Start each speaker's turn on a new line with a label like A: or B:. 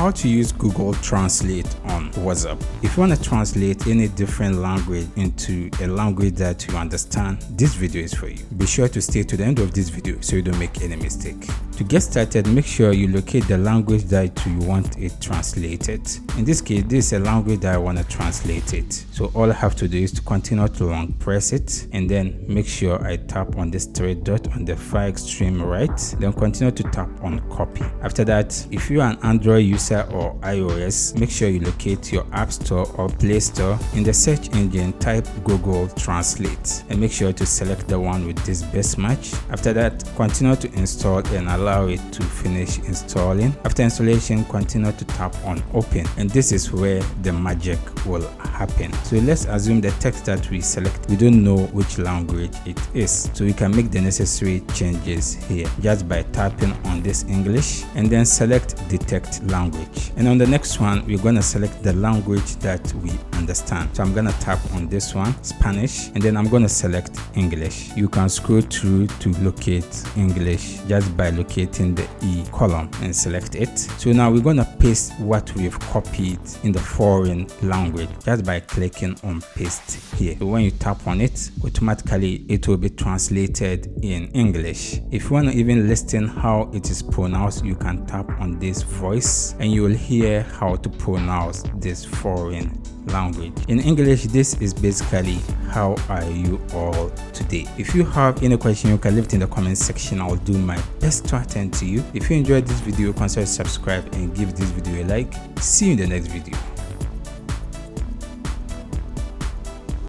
A: how to use Google Translate on WhatsApp. If you want to translate any different language into a language that you understand, this video is for you. Be sure to stay to the end of this video so you don't make any mistake. To get started, make sure you locate the language that you want it translated. In this case, this is a language that I want to translate it. So all I have to do is to continue to long press it, and then make sure I tap on this three dot on the far extreme right, then continue to tap on copy. After that, if you are an Android user or iOS, make sure you locate your App Store or Play Store. In the search engine, type Google Translate and make sure to select the one with this best match. After that, continue to install and allow it to finish installing. After installation, continue to tap on open, and this is where the magic will happen. So let's assume the text that we select, we don't know which language it is, so we can make the necessary changes here just by tapping on this English and then select detect language. And on the next one, we're going to select the language that we understand. So I'm going to tap on this one, Spanish, and then I'm going to select English. You can scroll through to locate English just by locating the E column and select it. So now we're going to paste what we've copied in the foreign language just by clicking on paste here. So when you tap on it, automatically it will be translated in English. If you want to even listen how it is pronounced, you can tap on this voice and you will hear how to pronounce this foreign language. In English, this is basically how are you all today. If you have any question, you can leave it in the comment section. I'll do my best to attend to you. If you enjoyed this video, consider subscribe and give this video a like. See you in the next video.